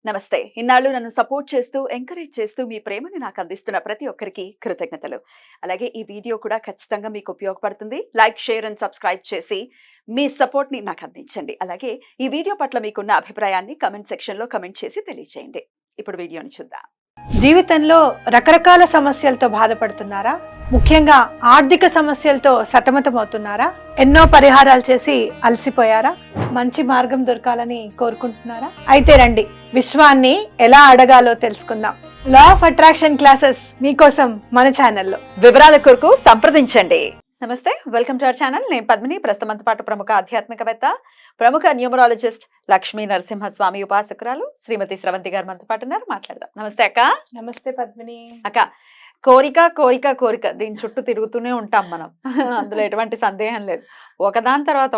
నమస్తే. ఇన్నాళ్ళు నన్ను సపోర్ట్ చేస్తూ, ఎంకరేజ్ చేస్తూ మీ ప్రేమని నాకు అందిస్తున్న ప్రతి ఒక్కరికి కృతజ్ఞతలు. అలాగే ఈ వీడియో కూడా ఖచ్చితంగా మీకు ఉపయోగపడుతుంది. లైక్, షేర్ అండ్ సబ్స్క్రైబ్ చేసి మీ సపోర్ట్‌ని నాకు అందించండి. అలాగే ఈ వీడియో పట్ల మీకున్న అభిప్రాయాన్ని కామెంట్ సెక్షన్‌లో కామెంట్ చేసి తెలియజేయండి. ఇప్పుడు వీడియోని చూద్దాం. జీవితంలో రకరకాల సమస్యలతో బాధపడుతున్నారా? ముఖ్యంగా ఆర్థిక సమస్యలతో సతమతమవుతున్నారా? ఎన్నో పరిహారాలు చేసి అలసిపోయారా? మంచి మార్గం దొరకాలని కోరుకుంటున్నారా? అయితే రండి, విశ్వాన్ని ఎలా అడగాలో తెలుసుకుందాం. లా ఆఫ్ అట్రాక్షన్ క్లాసెస్ మీకోసం మన ఛానల్లో. వివరాల కొరకు సంప్రదించండి. నమస్తే, వెల్కమ్ టు అవర్ ఛానల్. నేను పద్మిని. ప్రస్తుతంతో పాటు ప్రముఖ ఆధ్యాత్మికవేత్త, ప్రముఖ న్యూమరాలజిస్ట్ లక్ష్మీ నరసింహస్వామి ఉపాసకురాలు శ్రీమతి స్రవంతి గారు మనతో పాటు ఉన్నారు. మాట్లాడదాం. నమస్తే అక్క. నమస్తే పద్మిని. అక్క, కోరిక కోరిక కోరిక దీని చుట్టూ తిరుగుతూనే ఉంటాం మనం. అందులో ఎటువంటి సందేహం లేదు. ఒకదాని తర్వాత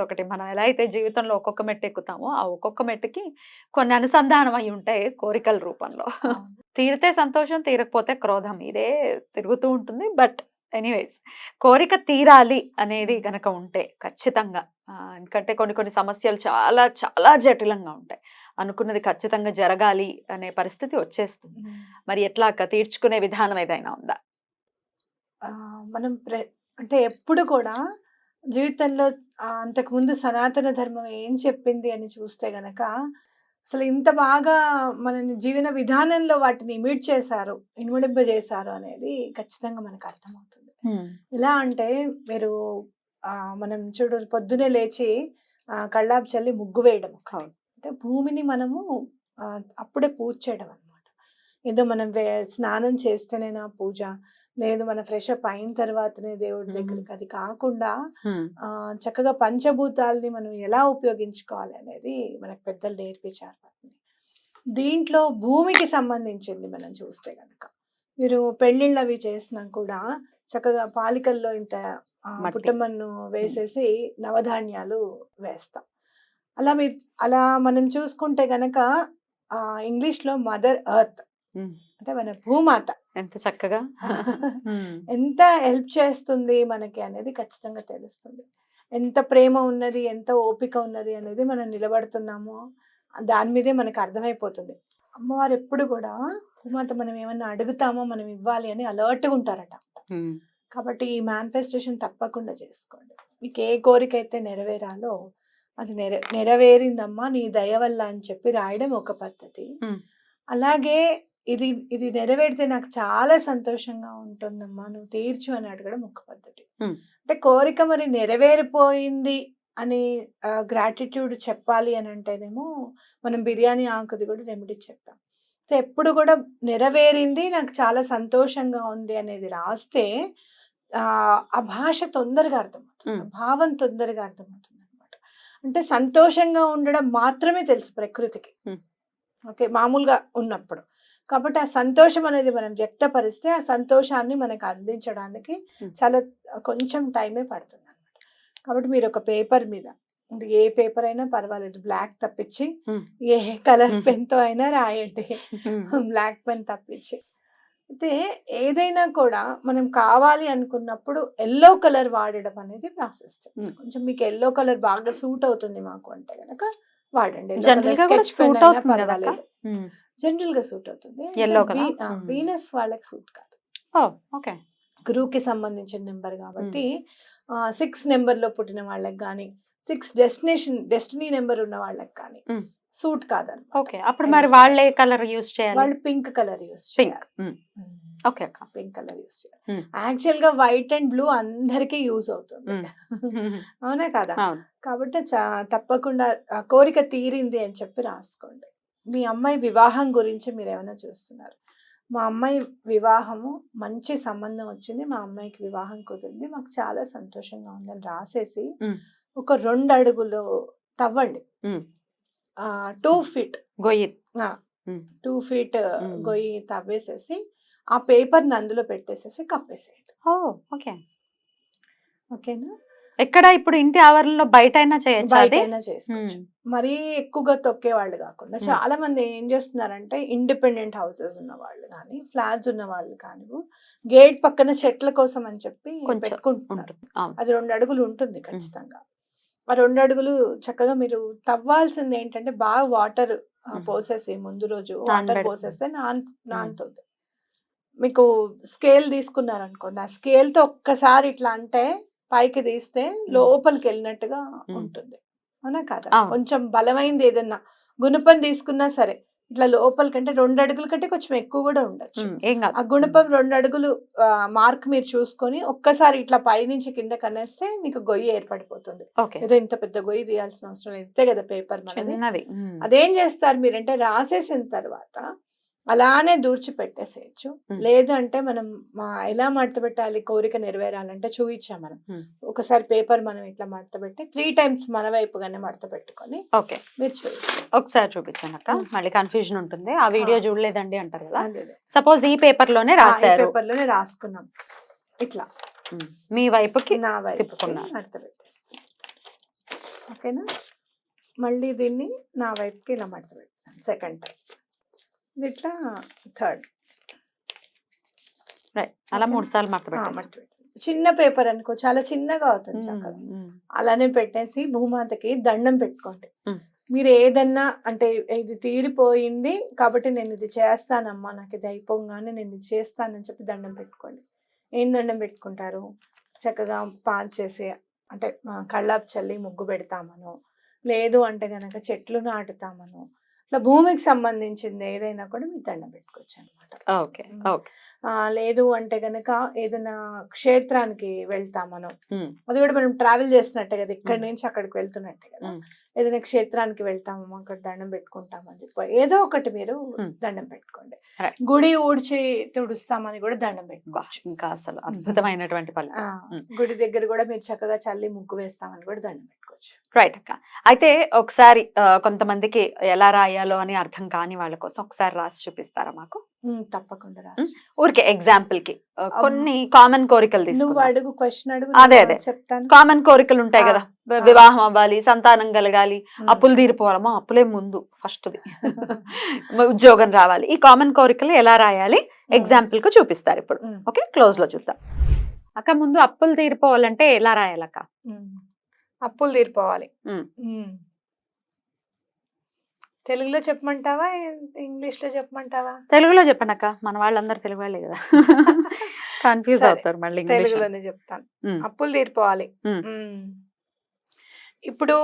ఒకటి మనం ఎలా అయితే జీవితంలో ఒక్కొక్క మెట్టు ఎక్కుతామో ఆ ఒక్కొక్క మెట్టుకి కొన్ని అనుసంధానం అయి ఉంటాయి కోరికల రూపంలో. తీరితే సంతోషం, తీరకపోతే క్రోధం, ఇదే తిరుగుతూ ఉంటుంది. బట్ ఎనీవేస్, కోరిక తీరాలి అనేది గనక ఉంటే ఖచ్చితంగా, ఎందుకంటే కొన్ని సమస్యలు చాలా చాలా జటిలంగా ఉంటాయి. అనుకున్నది ఖచ్చితంగా జరగాలి అనే పరిస్థితి వచ్చేస్తుంది. మరి ఎట్లా అక్క, తీర్చుకునే విధానం ఏదైనా ఉందా? మనం అంటే ఎప్పుడు కూడా జీవితంలో అంతకుముందు సనాతన ధర్మం ఏం చెప్పింది అని చూస్తే గనక అసలు ఇంత బాగా మనని జీవన విధానంలో వాటిని ఇనుమడింపజేశారు అనేది ఖచ్చితంగా మనకు అర్థమవుతుంది. ఎలా అంటే మీరు మనం చూడు, పొద్దునే లేచి కళ్ళాపు చల్లి ముగ్గు వేయడం, అంటే భూమిని మనము అప్పుడే పూజ చేయడం అనమాట. ఏదో మనం స్నానం చేస్తేనేనా పూజ, లేదు మన ఫ్రెష్ అప్ అయిన తర్వాతనే దేవుడి దగ్గరికి, అది కాకుండా చక్కగా పంచభూతాలని మనం ఎలా ఉపయోగించుకోవాలి అనేది మనకు పెద్దలు నేర్పించారు. దీంట్లో భూమికి సంబంధించింది మనం చూస్తే గనక, మీరు పెళ్ళిళ్ళు అవి చేసినా కూడా చక్కగా పాలికల్లో ఇంత పుట్టమన్ను వేసేసి నవధాన్యాలు వేస్తాం. అలా మనం చూసుకుంటే గనక ఇంగ్లీష్లో మదర్ ఎర్త్ అంటే మన భూమాత ఎంత చక్కగా ఎంత హెల్ప్ చేస్తుంది మనకి అనేది ఖచ్చితంగా తెలుస్తుంది. ఎంత ప్రేమ ఉన్నది, ఎంత ఓపిక ఉన్నది అనేది మనం నిలబడుతున్నామో దాని మీదే మనకు అర్థమైపోతుంది. అమ్మవారు ఎప్పుడు కూడా భూమాత మనం ఏమన్నా అడుగుతామో మనం ఇవ్వాలి అని అలర్ట్గా ఉంటారట. కాబట్టి ఈ మేనిఫెస్టేషన్ తప్పకుండా చేసుకోండి. మీకు ఏ కోరిక అయితే నెరవేరాలో అది నెరవేరిందమ్మా నీ దయ వల్ల అని చెప్పి రాయడం ఒక పద్ధతి. అలాగే ఇది నెరవేరితే నాకు చాలా సంతోషంగా ఉంటుందమ్మా, నువ్వు తీర్చు అని అడగడం ఒక పద్ధతి. అంటే కోరిక మరి నెరవేరిపోయింది అని గ్రాటిట్యూడ్ చెప్పాలి అని అంటేనేమో మనం బిర్యానీ ఆకుది కూడా రెమెడీ చెప్పాం. సో ఎప్పుడు కూడా నెరవేరింది, నాకు చాలా సంతోషంగా ఉంది అనేది రాస్తే ఆ భాష తొందరగా అర్థమవుతుంది, భావం తొందరగా అర్థమవుతుంది అనమాట. అంటే సంతోషంగా ఉండడం మాత్రమే తెలుసు ప్రకృతికి, ఓకే, మామూలుగా ఉన్నప్పుడు. కాబట్టి ఆ సంతోషం అనేది మనం వ్యక్తపరిస్తే ఆ సంతోషాన్ని మనకు అందించడానికి చాలా కొంచెం టైమే పడుతుంది అనమాట. కాబట్టి మీరు ఒక పేపర్ మీద, ఏ పేపర్ అయినా పర్వాలేదు, బ్లాక్ తప్పించి ఏ కలర్ పెన్తో అయినా రాయండి, బ్లాక్ పెన్ తప్పించి. అయితే ఏదైనా కూడా మనం కావాలి అనుకున్నప్పుడు ఎల్లో కలర్ వాడడం అనేది ప్రాసెస్. కొంచెం మీకు ఎల్లో కలర్ బాగా సూట్ అవుతుంది మాకు అంటే గనక వాడండి. స్కెచ్ పెన్ అయినా పర్వాలేదు, జనరల్ గా సూట్ అవుతుంది. వీనస్ వాళ్ళకి సూట్ కాదు. గురువుకి సంబంధించిన నెంబర్ కాబట్టి 6 నెంబర్లో పుట్టిన వాళ్ళకి కానీ, 6 డెస్టినీ నెంబర్ ఉన్న వాళ్ళకి కానీ సూట్ కాదని. అప్పుడు మరి వాళ్ళే కలర్ యూస్ చేయాలి, వాళ్ళు పింక్ కలర్ యూస్ చేయాలి. పింక్ కలర్ యూస్ చేయాలి. యాక్చువల్ గా వైట్ అండ్ బ్లూ అందరికీ యూజ్ అవుతుంది, అవునా కదా? కాబట్టి తప్పకుండా కోరిక తీరింది అని చెప్పి రాసుకోండి. మీ అమ్మాయి వివాహం గురించి మీరు ఏమైనా చూస్తున్నారు, మా అమ్మాయి వివాహము మంచి సంబంధం వచ్చింది, మా అమ్మాయికి వివాహం కుదిరింది, మాకు చాలా సంతోషంగా ఉందని రాసేసి ఒక 2 అడుగులు తవ్వండి. 2 ఫీట్ గొయ్యి, 2 ఫీట్ గొయ్యి తవ్వేసేసి ఆ పేపర్ని అందులో పెట్టేసేసి కప్పేసేయండి. ఓకేనా? ఎక్కడ ఇప్పుడు ఇంటి ఆవరణలో బయట అయినా చేసుకోవచ్చు. మరీ ఎక్కువగా తొక్కే వాళ్ళు కాకుండా చాలా మంది ఏం చేస్తున్నారంటే ఇండిపెండెంట్ హౌసెస్ ఉన్న వాళ్ళు కానీ, ఫ్లాట్స్ ఉన్న వాళ్ళు కానీ గేట్ పక్కన చెట్ల కోసం అని చెప్పి పెట్టుకుంటున్నారు. అది 2 అడుగులు ఉంటుంది ఖచ్చితంగా. ఆ 2 అడుగులు చక్కగా మీరు తవ్వాల్సింది ఏంటంటే బాగా వాటర్ పోసేసి ముందు రోజు వాటర్ నానబెడుతుంది. పోసేస్తే నానుతుంది. మీకు స్కేల్ తీసుకున్నారనుకోండి, ఆ స్కేల్ తో ఒక్కసారి ఇట్లా అంటే పైకి తీస్తే లోపలికి వెళ్ళినట్టుగా ఉంటుంది, అవునా కాదా? అవును. కొంచెం బలమైంది ఏదన్నా గుణపం తీసుకున్నా సరే ఇట్లా లోపలికంటే 2 అడుగుల కంటే కొంచెం ఎక్కువ కూడా ఉండొచ్చు. ఏం కాదు. ఆ గుణపం 2 అడుగులు మార్క్ మీరు చూసుకొని ఒక్కసారి ఇట్లా పైనుంచి కింద కనేస్తే మీకు గొయ్యి ఏర్పడిపోతుంది. ఓకే. ఏదో ఇంత పెద్ద గొయ్యి తీయాల్సిన అవసరం లేదు, ఇంతే కదా పేపర్ మనది. చిన్నది. అదేం చేస్తారు మీరంటే రాసేసిన తర్వాత అలానే దూర్చి పెట్టేసేయచ్చు. మ్మ్. లేదు అంటే మనం ఎలా మడత పెట్టాలి కోరిక నెరవేరాలంటే చూపించాం మనం. మ్మ్. ఒకసారి పేపర్ మనం ఇట్లా మడత పెట్టి 3 టైమ్స్ మన వైపుగానే మడత పెట్టుకొని ఓకే, మీరు చూడచ్చు. ఒకసారి చూపించాను అక్క, మళ్ళీ కన్ఫ్యూజన్ ఉంటుంది. ఆ వీడియో చూడలేదండి అంటారు కదా. అదే. సపోజ్ ఈ పేపర్ లోనే ఈ రాశారు, పేపర్ లోనే రాసుకున్నాం ఇట్లా మీ వైపుకి నా వైపు తిప్పుకున్నారు. మడత పెట్టేస్తాం. ఓకేనా? మళ్ళీ దీన్ని నా వైపుకి ఇలా మడత పెట్టాను సెకండ్ టైం, ఇది ఇట్లా థర్డ్. రైట్, అలా 3 సార్లు మడత మడత పెట్టారు. పెట్టాను. చిన్న పేపర్ అనుకో చాలా చిన్నగా అవుతుంది చక్కగా. అలానే పెట్టేసి భూమాతకి దండం పెట్టుకోండి. మీరు ఏదన్నా అంటే ఇది తీరిపోయింది కాబట్టి నేను ఇది చేస్తానమ్మా, నాకు ఇది అయిపోగానే నేను ఇది చేస్తానని చెప్పి దండం పెట్టుకోండి. ఏం దండం పెట్టుకుంటారు? చక్కగా పాలు చేసి అంటే కళ్ళాపు చల్లి ముగ్గు పెడతామనో, లేదు అంటే గనక చెట్లు నాటుతామనో, ఇట్లా భూమికి సంబంధించింది ఏదైనా కూడా మీరు దండం పెట్టుకోవచ్చు అనమాట. Okay, okay. లేదు అంటే గనక ఏదైనా క్షేత్రానికి వెళ్తామనో, అది కూడా మనం ట్రావెల్ చేసినట్టే కదా, ఇక్కడి నుంచి అక్కడికి వెళ్తున్నట్టే కదా. ఏదైనా క్షేత్రానికి వెళ్తాము, అక్కడ దండం పెట్టుకుంటామని చెప్పి ఏదో ఒకటి మీరు దండం పెట్టుకోండి. గుడి ఊడ్చి తుడుస్తామని కూడా దండం పెట్టుకోవచ్చు. ఇంకా అసలు అద్భుతమైనటువంటి ఫలితం. గుడి దగ్గర కూడా మీరు చక్కగా చల్లి ముగ్గు వేస్తామని కూడా దండం పెట్టుకోవచ్చు. రైట్ అక్క. అయితే ఒకసారి కొంతమందికి ఎలా రాయాలో అని అర్థం కాని వాళ్ళ కోసం ఒకసారి రాసి చూపిస్తారా మాకు? తప్పకుండా రాసి ఊరికే ఎగ్జాంపుల్ కి కొన్ని కామన్ కోరికలు నువ్వు తీసుకుందాం. అడుగు, క్వశ్చన్ అడుగు, అదే అదే చెప్తాను. కామన్ కోరికలు ఉంటాయి కదా, వివాహం అవ్వాలి, సంతానం కలగాలి, అప్పులు తీరిపోవాలమో, అప్పులే ముందు ఫస్ట్ది, ఉద్యోగం రావాలి. ఈ కామన్ కోరికలు ఎలా రాయాలి ఎగ్జాంపుల్ కు చూపిస్తారు ఇప్పుడు. ఓకే, క్లోజ్ లో చూద్దాం. అక్క, ముందు అప్పులు తీరిపోవాలంటే ఎలా రాయాలక్క? అప్పులు తీరిపోవాలి. తెలుగులో చెప్పమంటావా, ఇంగ్లీష్ లో చెప్పమంటావా? తెలుగులో చెప్పండి అక్క, మన వాళ్ళందరూ తెలుగు వాళ్ళే కదా, కన్ఫ్యూజ్ అవుతారు మళ్ళీ. తెలుగులోనే చెప్తాను. అప్పులు తీరిపోవాలి. ఇప్పుడు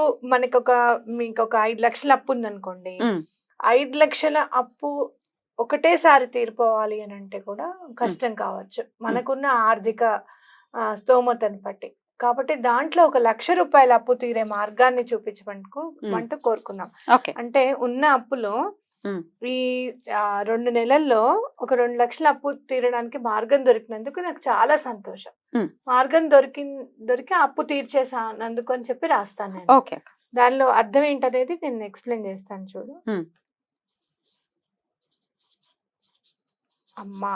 మీకు ఒక 5 లక్షల అప్పు ఉందనుకోండి, 5 లక్షల అప్పు ఒకటేసారి తీరిపోవాలి అని అంటే కూడా కష్టం కావచ్చు మనకున్న ఆర్థిక స్తోమతను బట్టి. కాబట్టి దాంట్లో ఒక 1,00,000 రూపాయల అప్పు తీరే మార్గాన్ని చూపించమంటూ కోరుకున్నాం. అంటే ఉన్న అప్పులో ఈ 2 నెలల్లో ఒక 2 లక్షల అప్పు తీరడానికి మార్గం దొరికినందుకు నాకు చాలా సంతోషం. మార్గం దొరికి అప్పు తీర్చేసానందుకు అని చెప్పి రాస్తాను నేను. దానిలో అర్థం ఏంటనేది నేను ఎక్స్ప్లెయిన్ చేస్తాను చూడు. అమ్మా,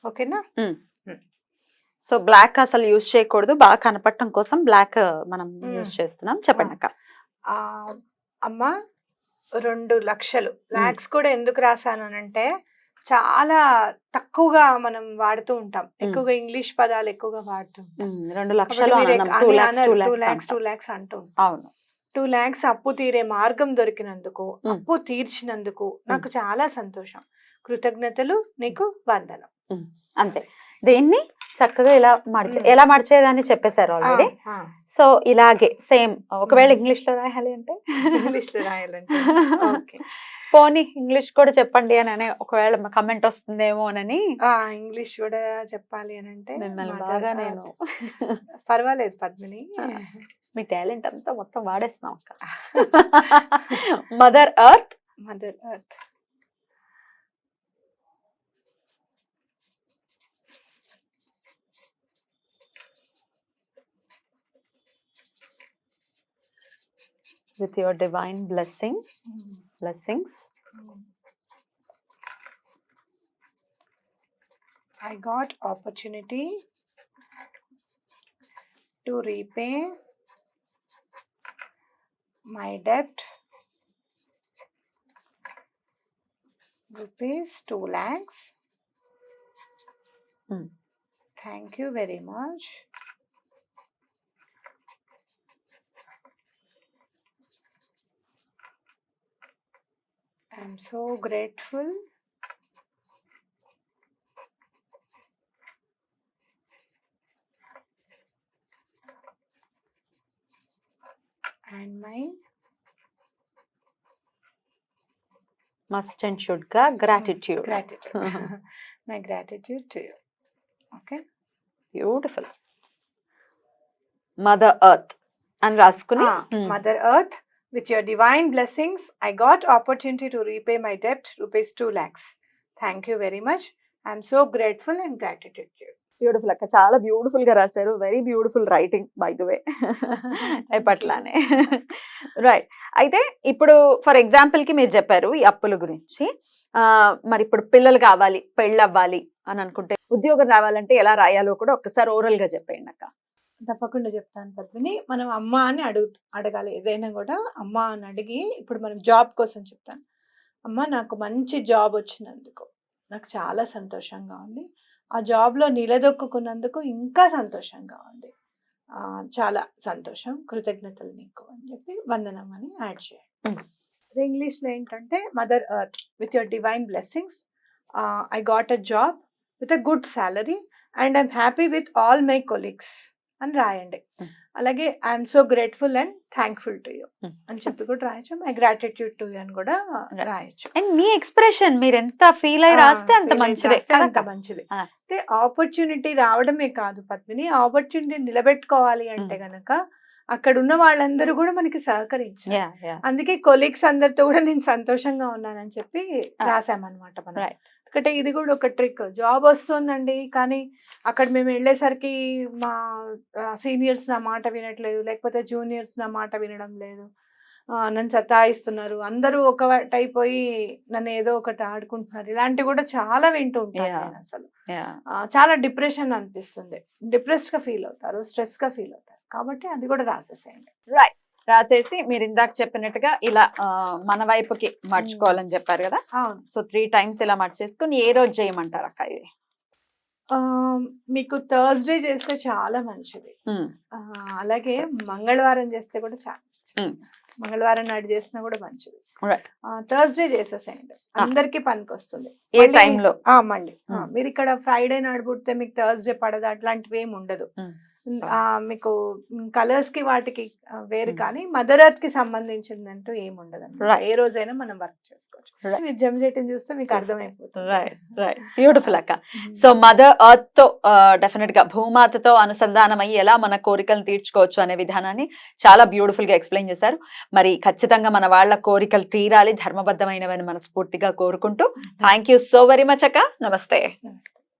ఓకేనా? సో బ్లాక్ అసలు యూజ్ చేయకూడదు, బాగా కనపడటం కోసం బ్లాక్ మనం యూజ్ చేస్తున్నాం. చెప్పండి అక్క. అమ్మా, 2 లక్షలు, లాక్స్ కూడా ఎందుకు రాశాను అంటే చాలా తక్కువగా మనం వాడుతూ ఉంటాం, ఎక్కువగా ఇంగ్లీష్ పదాలు ఎక్కువగా వాడుతూ ఉంటాం. 2 లక్షలు 2 lakhs అంటూ ఉంటాం. అవును. 2 lakhs అప్పు తీరే మార్గం దొరికినందుకు, అప్పు తీర్చినందుకు నాకు చాలా సంతోషం. కృతజ్ఞతలు, నీకు వందనం. అంతే. దీన్ని చక్కగా ఇలా ఎలా మడిచేదని చెప్పేశారు ఆల్రెడీ. సో ఇలాగే సేమ్. ఒకవేళ ఇంగ్లీష్ లో రాయాలి అంటే ఇంగ్లీష్ లో రాయాలంటే ఓకే, పోనీ ఇంగ్లీష్ కూడా చెప్పండి అని ఒకవేళ కమెంట్ వస్తుందేమో అని ఇంగ్లీష్ కూడా చెప్పాలి అని అంటే మిమ్మల్ని బాగా నేను పర్వాలేదు పద్మిని, మీ టాలెంట్ అంతా మొత్తం వాడేస్తున్నాం అక్క. Mother earth, mother earth, with your divine blessings, I got opportunity to repay my debt rupees 2 lakhs. Thank you very much. I'm so grateful and my must and should ga gratitude. My gratitude to you. Okay, beautiful. Mother Earth అని రాసుకుని Mother Earth, with your divine blessings, I got opportunity to repay my debt, rupees 2 lakhs. Thank you very much. I'm so grateful and gratitude to you. Beautiful అక్క, చాలా beautiful గా రాశారు. Very beautiful writing by the way. ఎప్పట్లానే. Right. అయితే ఇప్పుడు for example కి మీరు చెప్పారు ఈ అప్పుల గురించి. మరి ఇప్పుడు పిల్లలు కావాలి, పెళ్ళి అవ్వాలి అని అనుకుంటే, ఉద్యోగం రావాలంటే ఎలా రాయాలో కూడా ఒక్కసారి ఓరల్ గా చెప్పండి అక్క. తప్పకుండా చెప్తాను పద్మిని. మనం అమ్మ అని అడగాలి, ఏదైనా కూడా అమ్మ అని అడిగి. ఇప్పుడు మనం జాబ్ కోసం చెప్తాను, అమ్మ నాకు మంచి జాబ్ వచ్చినందుకు నాకు చాలా సంతోషంగా ఉంది, ఆ జాబ్లో నిలదొక్కున్నందుకు ఇంకా సంతోషంగా ఉంది, చాలా సంతోషం, కృతజ్ఞతలు నీకు అని చెప్పి వందనం అని యాడ్ చేయండి. అదే ఇంగ్లీష్లో ఏంటంటే mother earth, with your divine blessings I got a job with a good salary and I'm happy with all my colleagues అని రాయండి. అలాగే I'm so grateful and thankful to you అని చెప్పి కూడా రాయొచ్చు. మై గ్రాటిట్యూడ్ టు యూ అని కూడా రాయొచ్చు. అండ్ మీ ఎక్స్ప్రెషన్ మీరు ఎంత ఫీల్ అయ్యి రాస్తే అంత మంచిదే, అంత మంచిది. అయితే ఆపర్చునిటీ రావడమే కాదు పద్మిని, ఆపర్చునిటీ నిలబెట్టుకోవాలి అంటే గనక అక్కడ ఉన్న వాళ్ళందరూ కూడా మనకి సహకరించారు. అందుకే కొలీగ్స్ అందరితో కూడా నేను సంతోషంగా ఉన్నానని చెప్పి రాసామన్నమాట మనం. ఎందుకంటే ఇది కూడా ఒక ట్రిక్. జాబ్ వస్తుందండి, కానీ అక్కడ మేము వెళ్ళేసరికి మా సీనియర్స్ నా మాట వినట్లేదు, లేకపోతే జూనియర్స్ నా మాట వినడం లేదు, నన్ను సతాయిస్తున్నారు, అందరూ ఒకటైపోయి నన్ను ఏదో ఒకటి ఆడుకుంటున్నారు, ఇలాంటివి కూడా చాలా వింటూ ఉంటాను నేను. అసలు చాలా డిప్రెషన్ అనిపిస్తుంది, డిప్రెస్డ్ గా ఫీల్ అవుతారు, స్ట్రెస్ గా ఫీల్ అవుతారు. కాబట్టి అది కూడా రాసేసేయండి. రైట్. రాసేసి మీరు ఇందాక చెప్పినట్టుగా ఇలా మన వైపుకి మర్చుకోవాలని చెప్పారు కదా. సో 3 times ఇలా మర్చేసుకుని ఏ రోజు చేయమంటారు అక్క ఇది? మీకు థర్స్డే చేస్తే చాలా మంచిది. అలాగే మంగళవారం చేస్తే కూడా చాలా మంచిది. మంగళవారం నాడు చేసినా కూడా మంచిది. థర్స్డే చేసేసేయండి, అందరికి పనికి వస్తుంది. ఏ టైంలో? మళ్ళీ మీరు ఇక్కడ ఫ్రైడే నాడు పుడితే మీకు థర్స్డే పడదు, అట్లాంటివి ఏమి ఉండదు. మీకు కలర్స్ కి వాటికి వేరు, కానీ మదర్ ఎర్త్ కి సంబంధించింది అంటూ ఏమి ఉండదు. ఏ రోజైనా మనం వర్క్ చేసుకోవచ్చు. మీరు జమ్జెట్ని చూస్తే మీకు అర్థమైపోతుంది. బ్యూటిఫుల్ అక్క. సో మదర్ ఎర్త్ తో డెఫినెట్ గా భూమాతతో అనుసంధానం అయ్యి ఎలా మన కోరికలను తీర్చుకోవచ్చు అనే విధానాన్ని చాలా బ్యూటిఫుల్ గా ఎక్స్ప్లెయిన్ చేశారు. మరి ఖచ్చితంగా మన వాళ్ళ కోరికలు తీరాలి, ధర్మబద్ధమైనవని మనస్ఫూర్తిగా కోరుకుంటూ thank you so very much అక్క. నమస్తే. నమస్తే.